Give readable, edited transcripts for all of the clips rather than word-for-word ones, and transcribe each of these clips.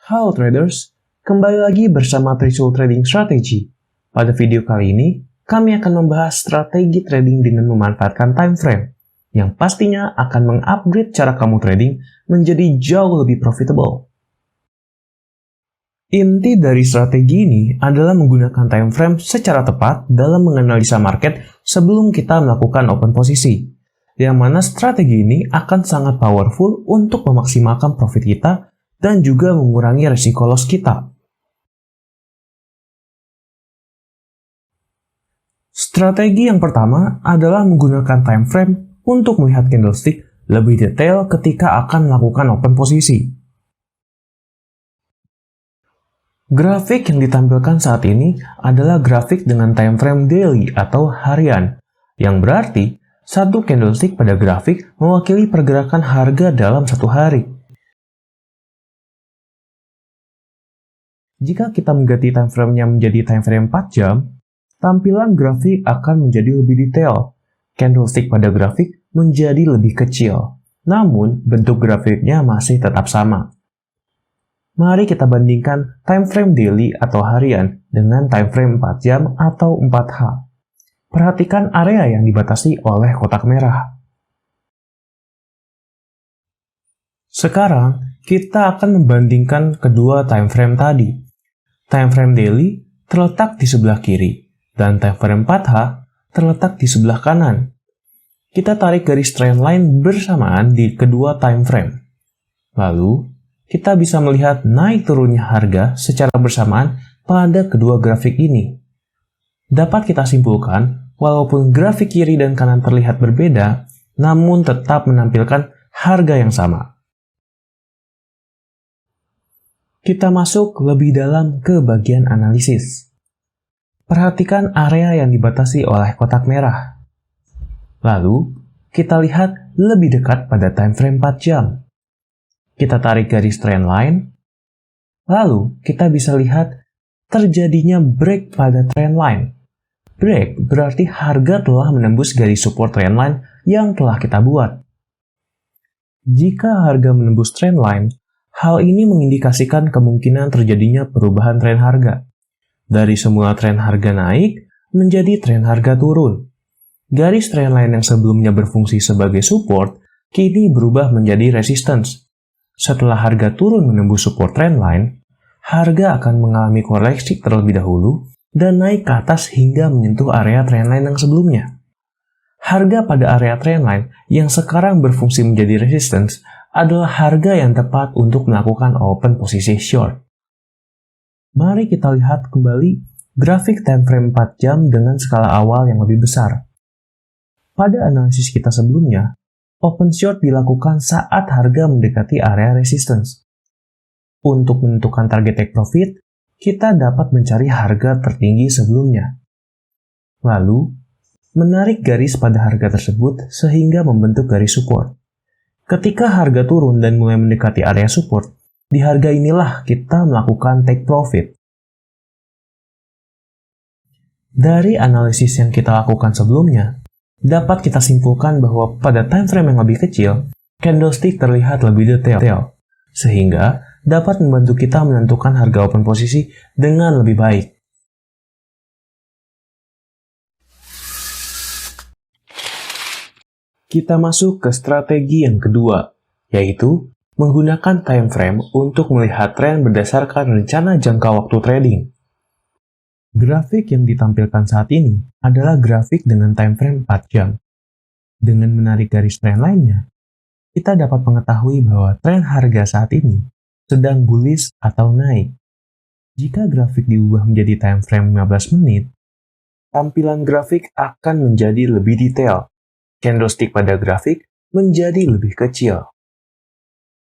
Halo traders, kembali lagi bersama Trisul Trading Strategy. Pada video kali ini, kami akan membahas strategi trading dengan memanfaatkan time frame, yang pastinya akan mengupgrade cara kamu trading menjadi jauh lebih profitable. Inti dari strategi ini adalah menggunakan time frame secara tepat dalam menganalisa market sebelum kita melakukan open posisi, yang mana strategi ini akan sangat powerful untuk memaksimalkan profit kita dan juga mengurangi resiko loss kita. Strategi yang pertama adalah menggunakan time frame untuk melihat candlestick lebih detail ketika akan melakukan open posisi. Grafik yang ditampilkan saat ini adalah grafik dengan time frame daily atau harian, yang berarti satu candlestick pada grafik mewakili pergerakan harga dalam satu hari. Jika kita mengganti time frame-nya menjadi time frame 4 jam, tampilan grafik akan menjadi lebih detail. Candlestick pada grafik menjadi lebih kecil, namun bentuk grafiknya masih tetap sama. Mari kita bandingkan time frame daily atau harian dengan time frame 4 jam atau 4H. Perhatikan area yang dibatasi oleh kotak merah. Sekarang, kita akan membandingkan kedua time frame tadi. Time frame daily terletak di sebelah kiri, dan time frame 4H terletak di sebelah kanan. Kita tarik garis trend line bersamaan di kedua time frame. Lalu, kita bisa melihat naik turunnya harga secara bersamaan pada kedua grafik ini. Dapat kita simpulkan, walaupun grafik kiri dan kanan terlihat berbeda, namun tetap menampilkan harga yang sama. Kita masuk lebih dalam ke bagian analisis. Perhatikan area yang dibatasi oleh kotak merah. Lalu, kita lihat lebih dekat pada time frame 4 jam. Kita tarik garis trend line. Lalu, kita bisa lihat terjadinya break pada trend line. Break berarti harga telah menembus garis support trend line yang telah kita buat. Jika harga menembus trend line, hal ini mengindikasikan kemungkinan terjadinya perubahan tren harga. Dari semula tren harga naik, menjadi tren harga turun. Garis trend line yang sebelumnya berfungsi sebagai support, kini berubah menjadi resistance. Setelah harga turun menembus support trend line, harga akan mengalami koreksi terlebih dahulu dan naik ke atas hingga menyentuh area trend line yang sebelumnya. Harga pada area trend line yang sekarang berfungsi menjadi resistance adalah harga yang tepat untuk melakukan open posisi short. Mari kita lihat kembali grafik time frame 4 jam dengan skala awal yang lebih besar. Pada analisis kita sebelumnya, open short dilakukan saat harga mendekati area resistance. Untuk menentukan target take profit, kita dapat mencari harga tertinggi sebelumnya. Lalu, menarik garis pada harga tersebut sehingga membentuk garis support. Ketika harga turun dan mulai mendekati area support, di harga inilah kita melakukan take profit. Dari analisis yang kita lakukan sebelumnya, dapat kita simpulkan bahwa pada time frame yang lebih kecil, candlestick terlihat lebih detail, sehingga dapat membantu kita menentukan harga open posisi dengan lebih baik. Kita masuk ke strategi yang kedua, yaitu menggunakan time frame untuk melihat tren berdasarkan rencana jangka waktu trading. Grafik yang ditampilkan saat ini adalah grafik dengan time frame 4 jam. Dengan menarik garis trend line-nya, kita dapat mengetahui bahwa tren harga saat ini sedang bullish atau naik. Jika grafik diubah menjadi time frame 15 menit, tampilan grafik akan menjadi lebih detail. Candlestick pada grafik menjadi lebih kecil.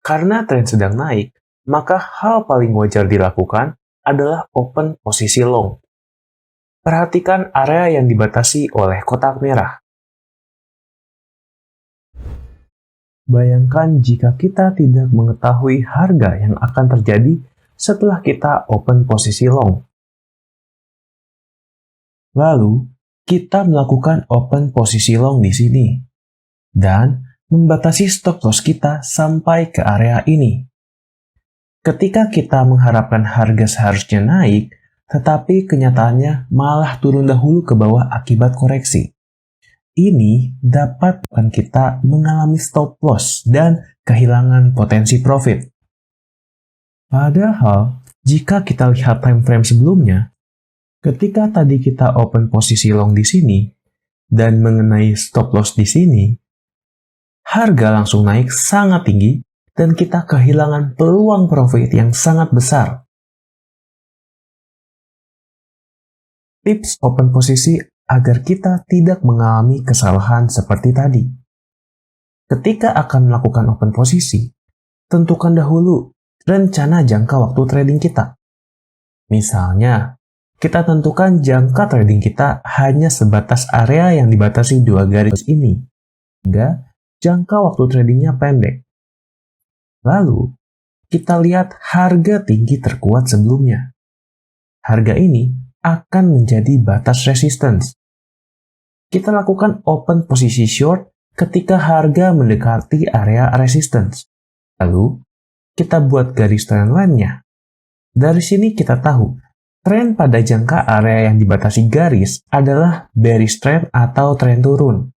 Karena tren sedang naik, maka hal paling wajar dilakukan adalah open posisi long. Perhatikan area yang dibatasi oleh kotak merah. Bayangkan jika kita tidak mengetahui harga yang akan terjadi setelah kita open posisi long. Lalu, kita melakukan open posisi long di sini, dan membatasi stop loss kita sampai ke area ini. Ketika kita mengharapkan harga seharusnya naik, tetapi kenyataannya malah turun dahulu ke bawah akibat koreksi. Ini dapat menyebabkan kita mengalami stop loss dan kehilangan potensi profit. Padahal, jika kita lihat time frame sebelumnya, ketika tadi kita open posisi long di sini dan mengenai stop loss di sini, harga langsung naik sangat tinggi dan kita kehilangan peluang profit yang sangat besar. Tips open posisi agar kita tidak mengalami kesalahan seperti tadi. Ketika akan melakukan open posisi, tentukan dahulu rencana jangka waktu trading kita. Misalnya, kita tentukan jangka trading kita hanya sebatas area yang dibatasi dua garis ini, hingga jangka waktu tradingnya pendek. Lalu, kita lihat harga tinggi terkuat sebelumnya. Harga ini akan menjadi batas resistance. Kita lakukan open posisi short ketika harga mendekati area resistance. Lalu, kita buat garis trendline-nya. Dari sini kita tahu, tren pada jangka area yang dibatasi garis adalah bearish trend atau tren turun.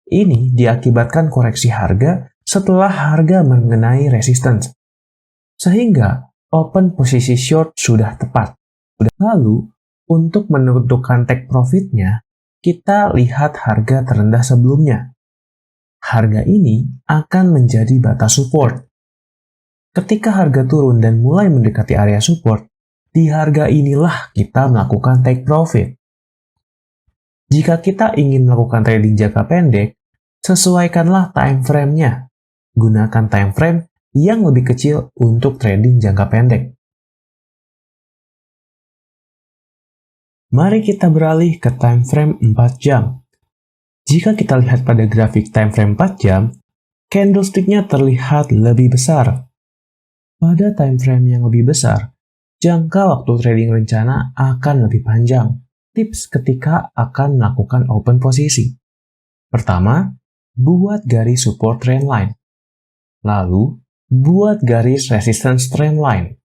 Ini diakibatkan koreksi harga setelah harga mengenai resistance. Sehingga, open posisi short sudah tepat. Lalu, untuk menentukan take profit-nya, kita lihat harga terendah sebelumnya. Harga ini akan menjadi batas support. Ketika harga turun dan mulai mendekati area support, di harga inilah kita melakukan take profit. Jika kita ingin melakukan trading jangka pendek, sesuaikanlah time frame-nya. Gunakan time frame yang lebih kecil untuk trading jangka pendek. Mari kita beralih ke time frame 4 jam. Jika kita lihat pada grafik time frame 4 jam, candlestick-nya terlihat lebih besar. Pada time frame yang lebih besar, jangka waktu trading rencana akan lebih panjang. Tips ketika akan melakukan open posisi. Pertama, buat garis support trend line. Lalu, buat garis resistance trend line.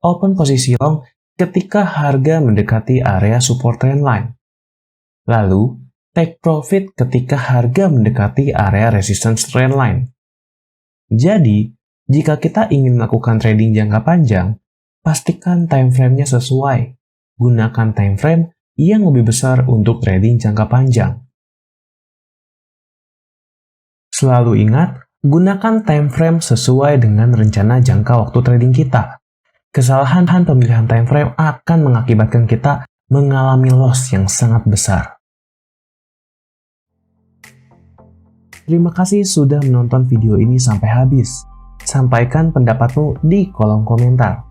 Open posisi long ketika harga mendekati area support trend line. Lalu, take profit ketika harga mendekati area resistance trend line. Jadi, jika kita ingin melakukan trading jangka panjang, pastikan time frame-nya sesuai. Gunakan time frame yang lebih besar untuk trading jangka panjang. Selalu ingat, gunakan time frame sesuai dengan rencana jangka waktu trading kita. Kesalahan pemilihan time frame akan mengakibatkan kita mengalami loss yang sangat besar. Terima kasih sudah menonton video ini sampai habis. Sampaikan pendapatmu di kolom komentar.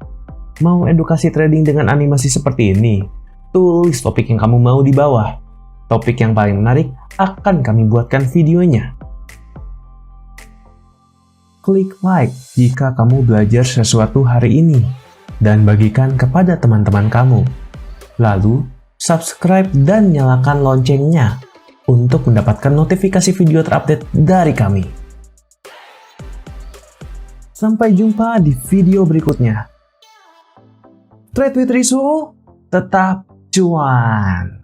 Mau edukasi trading dengan animasi seperti ini? Tulis topik yang kamu mau di bawah. Topik yang paling menarik akan kami buatkan videonya. Klik like jika kamu belajar sesuatu hari ini dan bagikan kepada teman-teman kamu. Lalu, subscribe dan nyalakan loncengnya untuk mendapatkan notifikasi video terupdate dari kami. Sampai jumpa di video berikutnya. Trade with Risu, tetap cuan!